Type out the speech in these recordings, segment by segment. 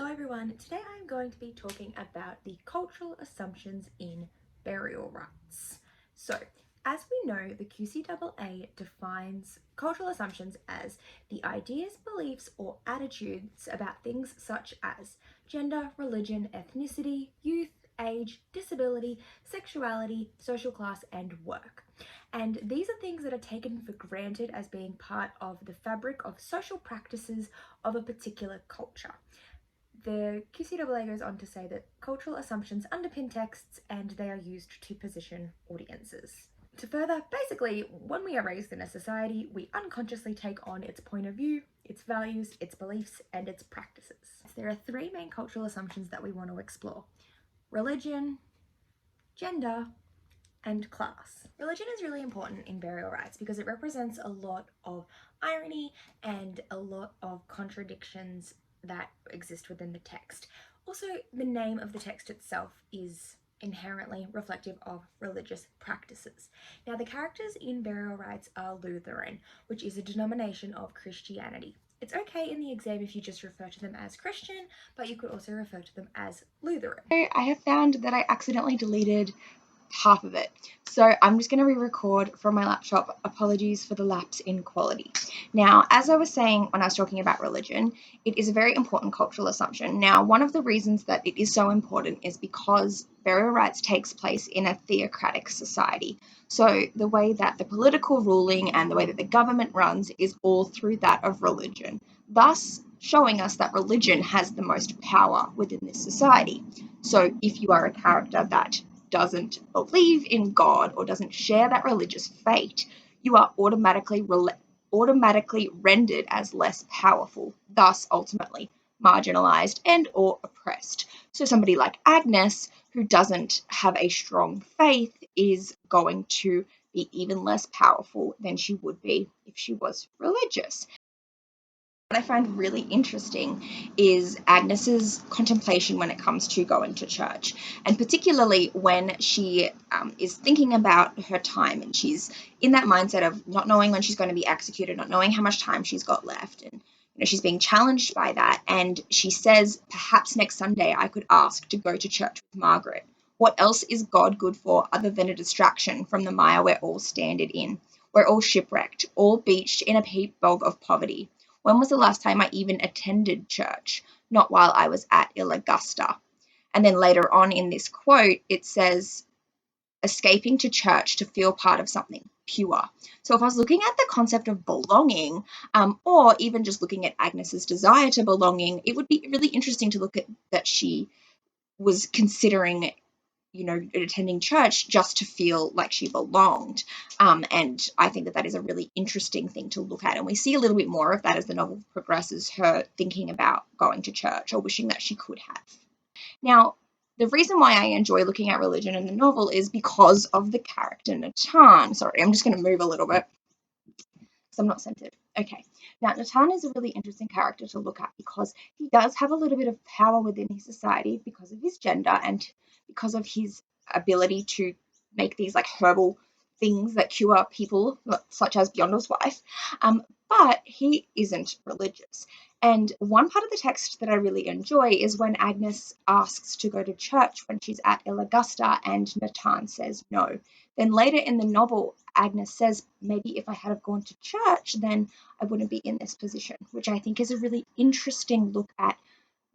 Hello everyone, today I'm going to be talking about the cultural assumptions in burial rites. So, as we know, the QCAA defines cultural assumptions as the ideas, beliefs, or attitudes about things such as gender, religion, ethnicity, youth, age, disability, sexuality, social class, and work. And these are things that are taken for granted as being part of the fabric of social practices of a particular culture. The QCAA goes on to say that cultural assumptions underpin texts and they are used to position audiences. To further, basically, when we are raised in a society, we unconsciously take on its point of view, its values, its beliefs, and its practices. There are three main cultural assumptions that we want to explore: religion, gender, and class. Religion is really important in burial rites because it represents a lot of irony and a lot of contradictions that exist within the text. Also, the name of the text itself is inherently reflective of religious practices. Now, the characters in burial rites are Lutheran, which is a denomination of Christianity. It's okay in the exam if you just refer to them as Christian, but you could also refer to them as Lutheran. I have found that I accidentally deleted half of it. So I'm just going to re-record from my laptop. Apologies for the lapse in quality. Now, as I was saying when I was talking about religion, it is a very important cultural assumption. Now, one of the reasons that it is so important is because burial rites takes place in a theocratic society. So the way that the political ruling and the way that the government runs is all through that of religion, thus showing us that religion has the most power within this society. So if you are a character that doesn't believe in God or doesn't share that religious faith, you are automatically rendered as less powerful, thus ultimately marginalized and or oppressed. So somebody like Agnes, who doesn't have a strong faith, is going to be even less powerful than she would be if she was religious. What I find really interesting is Agnes's contemplation when it comes to going to church, and particularly when she is thinking about her time and she's in that mindset of not knowing when she's going to be executed, not knowing how much time she's got left, and she's being challenged by that. And she says, perhaps next Sunday I could ask to go to church with Margaret. What else is God good for other than a distraction from the mire we're all stranded in? We're all shipwrecked, all beached in a peat bog of poverty. When was the last time I even attended church? Not while I was at Augusta. And then later on in this quote, it says, escaping to church to feel part of something pure. So if I was looking at the concept of belonging, or even just looking at Agnes's desire to belonging, it would be really interesting to look at that she was considering attending church just to feel like she belonged. And I think that that is a really interesting thing to look at. And we see a little bit more of that as the novel progresses, her thinking about going to church or wishing that she could have. Now, the reason why I enjoy looking at religion in the novel is because of the character Natan. Sorry, I'm just going to move a little bit because I'm not centered. Okay. Now, Natan is a really interesting character to look at because he does have a little bit of power within his society because of his gender and because of his ability to make these like herbal things that cure people, such as Biondel's wife. But he isn't religious. And one part of the text that I really enjoy is when Agnes asks to go to church when she's at Augusta and Natan says no. Then later in the novel, Agnes says, maybe if I had have gone to church, then I wouldn't be in this position, which I think is a really interesting look at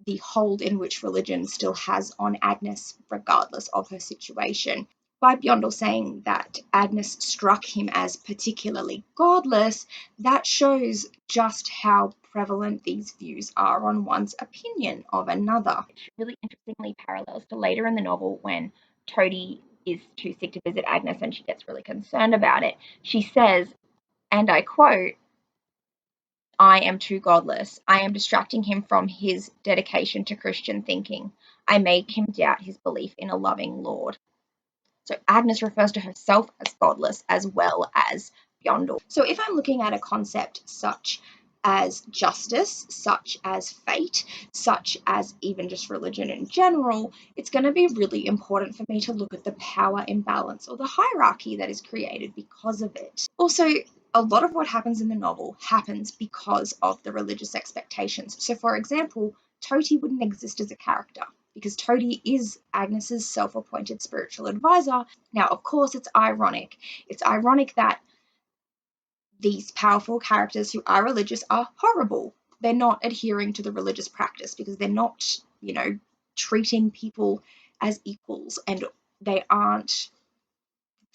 the hold in which religion still has on Agnes, regardless of her situation. By Bjondel saying that Agnes struck him as particularly godless, that shows just how prevalent these views are on one's opinion of another. Which really interestingly parallels to later in the novel when Toadie is too sick to visit Agnes and she gets really concerned about it. She says, and I quote, I am too godless. I am distracting him from his dedication to Christian thinking. I make him doubt his belief in a loving Lord. So Agnes refers to herself as godless as well as Bjondel. So if I'm looking at a concept such as justice, such as fate, such as even just religion in general, it's going to be really important for me to look at the power imbalance or the hierarchy that is created because of it. Also, a lot of what happens in the novel happens because of the religious expectations. So, for example, Toady wouldn't exist as a character because Toady is Agnes's self-appointed spiritual advisor. Now, of course, it's ironic. It's ironic that these powerful characters who are religious are horrible. They're not adhering to the religious practice because they're not, treating people as equals, and they aren't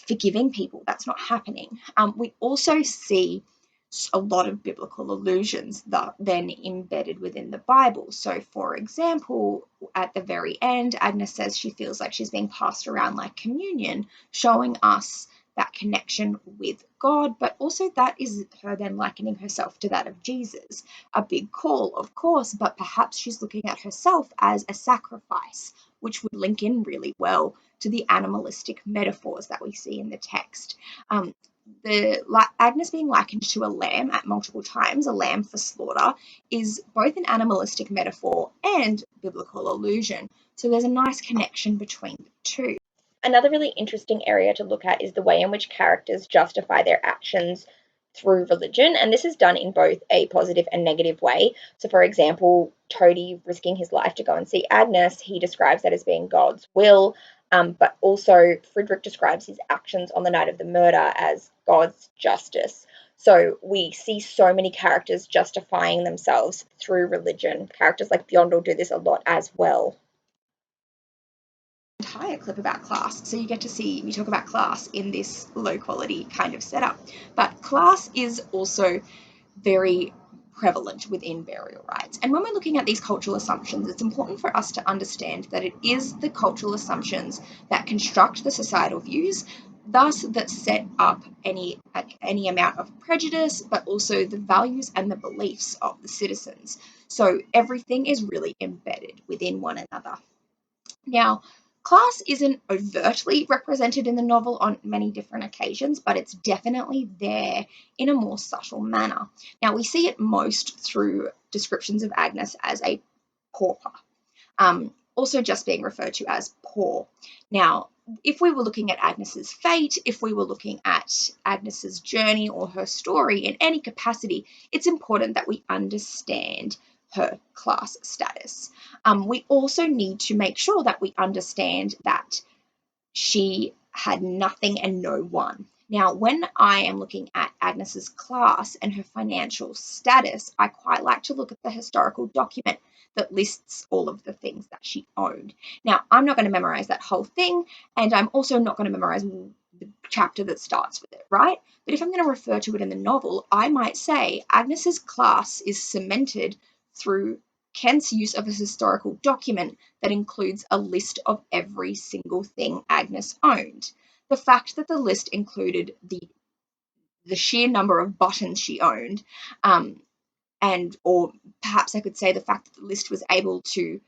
forgiving people. That's not happening. We also see a lot of biblical allusions that then embedded within the Bible. So, for example, at the very end, Agnes says she feels like she's being passed around like communion, showing us that connection with God, but also that is her then likening herself to that of Jesus. A big call, of course, but perhaps she's looking at herself as a sacrifice, which would link in really well to the animalistic metaphors that we see in the text. Agnes being likened to a lamb at multiple times, a lamb for slaughter, is both an animalistic metaphor and biblical allusion. So there's a nice connection between the two. Another really interesting area to look at is the way in which characters justify their actions through religion, and this is done in both a positive and negative way. So, for example, Toady risking his life to go and see Agnes, he describes that as being God's will, but also Friedrich describes his actions on the night of the murder as God's justice. So we see so many characters justifying themselves through religion. Characters like Bjondel do this a lot as well. Entire clip about class. So you get to see me talk about class in this low quality kind of setup. But class is also very prevalent within burial rites. And when we're looking at these cultural assumptions, it's important for us to understand that it is the cultural assumptions that construct the societal views, thus that set up any amount of prejudice, but also the values and the beliefs of the citizens. So everything is really embedded within one another. Now, class isn't overtly represented in the novel on many different occasions, but it's definitely there in a more subtle manner. Now, we see it most through descriptions of Agnes as a pauper, also just being referred to as poor. Now, if we were looking at Agnes's fate, if we were looking at Agnes's journey or her story in any capacity, it's important that we understand her class status. We also need to make sure that we understand that she had nothing and no one. Now, when I am looking at Agnes's class and her financial status, I quite like to look at the historical document that lists all of the things that she owned. Now, I'm not going to memorize that whole thing, and I'm also not going to memorize the chapter that starts with it, right? But if I'm going to refer to it in the novel, I might say Agnes's class is cemented through Kent's use of a historical document that includes a list of every single thing Agnes owned. The fact that the list included the sheer number of buttons she owned, or perhaps I could say the fact that the list was able to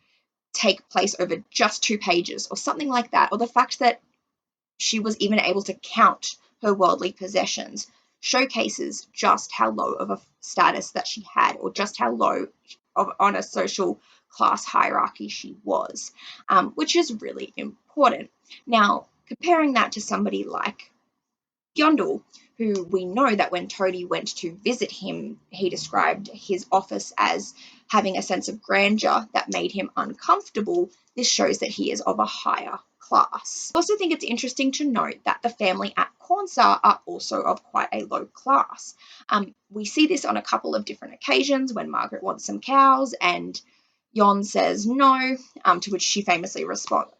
take place over just 2 pages or something like that, or the fact that she was even able to count her worldly possessions, showcases just how low of a status that she had, or just how low on a social class hierarchy she was, which is really important. Now, comparing that to somebody like Yondel, who we know that when Toady went to visit him, he described his office as having a sense of grandeur that made him uncomfortable. This shows that he is of a higher class. I also think it's interesting to note that the family at Cornsar are also of quite a low class. We see this on a couple of different occasions when Margaret wants some cows and Jon says no, to which she famously responds.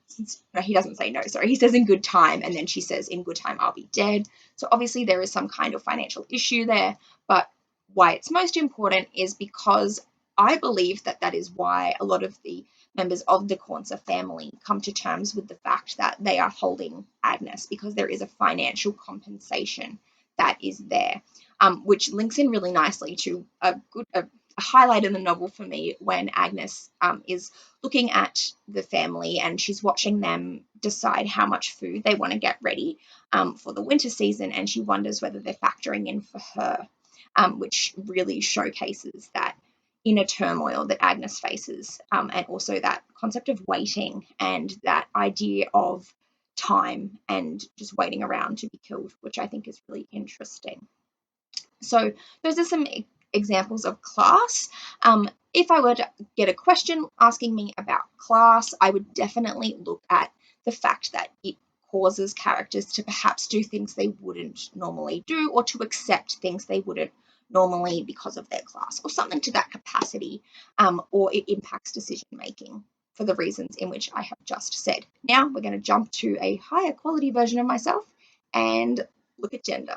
No, he doesn't say no, sorry. He says in good time, and then she says, in good time, I'll be dead. So obviously there is some kind of financial issue there, but why it's most important is because I believe that that is why a lot of the members of the Cornsar family come to terms with the fact that they are holding Agnes, because there is a financial compensation that is there, which links in really nicely to a highlight in the novel for me when Agnes is looking at the family and she's watching them decide how much food they want to get ready for the winter season, and she wonders whether they're factoring in for her, which really showcases that inner turmoil that Agnes faces, and also that concept of waiting and that idea of time and just waiting around to be killed, which I think is really interesting. So those are some examples of class. If I were to get a question asking me about class, I would definitely look at the fact that it causes characters to perhaps do things they wouldn't normally do, or to accept things they wouldn't normally because of their class, or something to that capacity, or it impacts decision making for the reasons in which I have just said. Now we're going to jump to a higher quality version of myself and look at gender.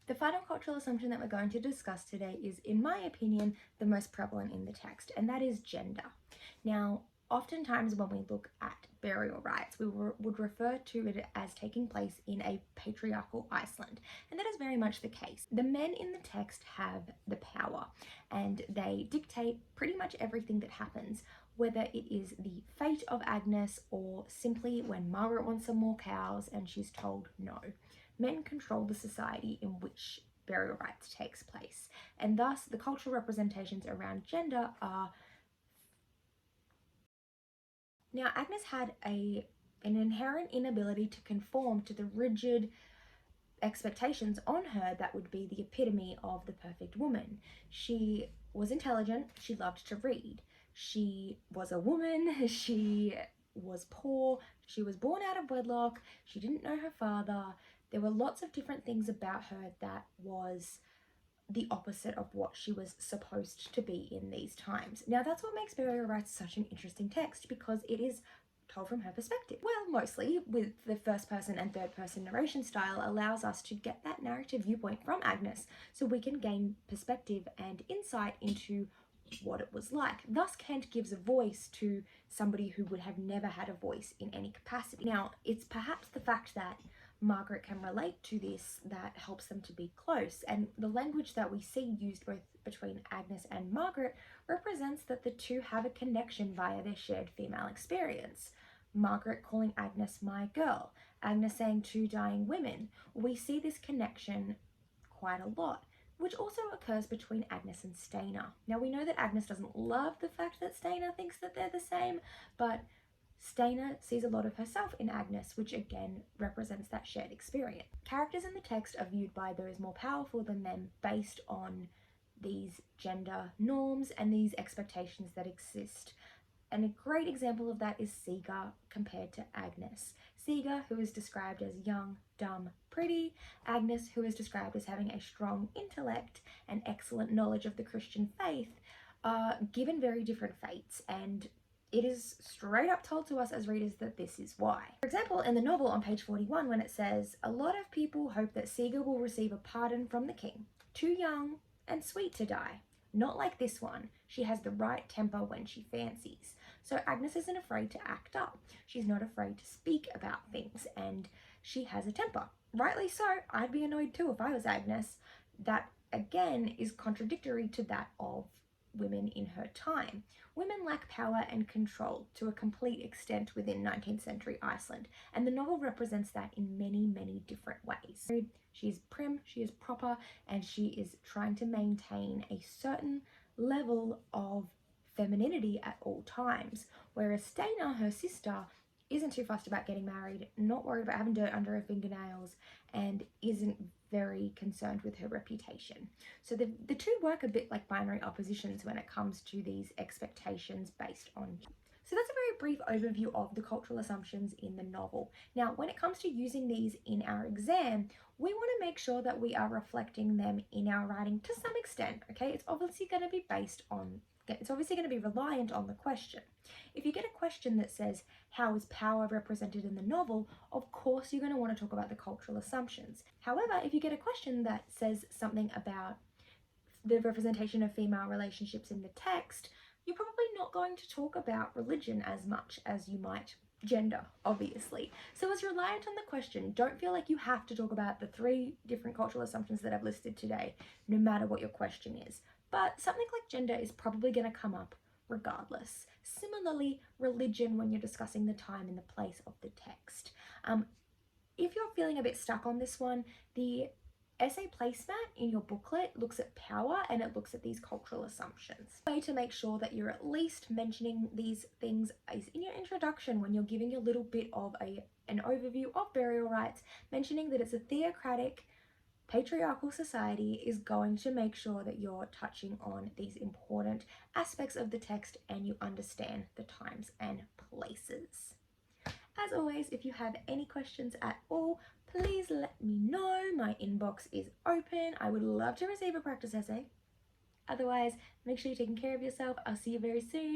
The final cultural assumption that we're going to discuss today is, in my opinion, the most prevalent in the text, and that is gender. Now, oftentimes when we look at burial rites, we would refer to it as taking place in a patriarchal Iceland, and that is very much the case. The men in the text have the power, and they dictate pretty much everything that happens, whether it is the fate of Agnes or simply when Margaret wants some more cows and she's told no. Men control the society in which burial rites takes place, and thus the cultural representations around gender are. Now, Agnes had an inherent inability to conform to the rigid expectations on her that would be the epitome of the perfect woman. She was intelligent, she loved to read, she was a woman, she was poor, she was born out of wedlock, she didn't know her father. There were lots of different things about her that was the opposite of what she was supposed to be in these times. Now, that's what makes Burial Rites such an interesting text, because it is told from her perspective. Well, mostly with the first person and third person narration style allows us to get that narrative viewpoint from Agnes, so we can gain perspective and insight into what it was like. Thus, Kent gives a voice to somebody who would have never had a voice in any capacity. Now, it's perhaps the fact that Margaret can relate to this that helps them to be close, and the language that we see used both between Agnes and Margaret represents that the two have a connection via their shared female experience. Margaret calling Agnes my girl, Agnes saying two dying women. We see this connection quite a lot, which also occurs between Agnes and Stainer. Now, we know that Agnes doesn't love the fact that Stainer thinks that they're the same, but Stainer sees a lot of herself in Agnes, which again represents that shared experience. Characters in the text are viewed by those more powerful than them based on these gender norms and these expectations that exist. And a great example of that is Seeger compared to Agnes. Seeger, who is described as young, dumb, pretty. Agnes, who is described as having a strong intellect and excellent knowledge of the Christian faith, are given very different fates, and it is straight up told to us as readers that this is why. For example, in the novel on page 41, when it says, "A lot of people hope that Seeger will receive a pardon from the king. Too young and sweet to die. Not like this one. She has the right temper when she fancies." So Agnes isn't afraid to act up. She's not afraid to speak about things, and she has a temper. Rightly so. I'd be annoyed too if I was Agnes. That, again, is contradictory to that of women in her time. Women lack power and control to a complete extent within 19th century Iceland, and the novel represents that in many, many different ways. She is prim, she is proper, and she is trying to maintain a certain level of femininity at all times, whereas Stainer, her sister, isn't too fussed about getting married, not worried about having dirt under her fingernails, and isn't very concerned with her reputation. So the two work a bit like binary oppositions when it comes to these expectations based on. So that's a very brief overview of the cultural assumptions in the novel. Now, when it comes to using these in our exam, we want to make sure that we are reflecting them in our writing to some extent, okay? It's obviously going to be reliant on the question. If you get a question that says, "How is power represented in the novel?" of course you're going to want to talk about the cultural assumptions. However, if you get a question that says something about the representation of female relationships in the text, you're probably not going to talk about religion as much as you might gender, obviously. So as reliant on the question, don't feel like you have to talk about the 3 different cultural assumptions that I've listed today, no matter what your question is. But something like gender is probably going to come up regardless. Similarly, religion when you're discussing the time and the place of the text. If you're feeling a bit stuck on this one, the essay placemat in your booklet looks at power and it looks at these cultural assumptions. The way to make sure that you're at least mentioning these things is in your introduction when you're giving a little bit of an overview of burial rites, mentioning that it's a theocratic patriarchal society is going to make sure that you're touching on these important aspects of the text and you understand the times and places. As always, if you have any questions at all, please let me know. My inbox is open. I would love to receive a practice essay. Otherwise, make sure you're taking care of yourself. I'll see you very soon.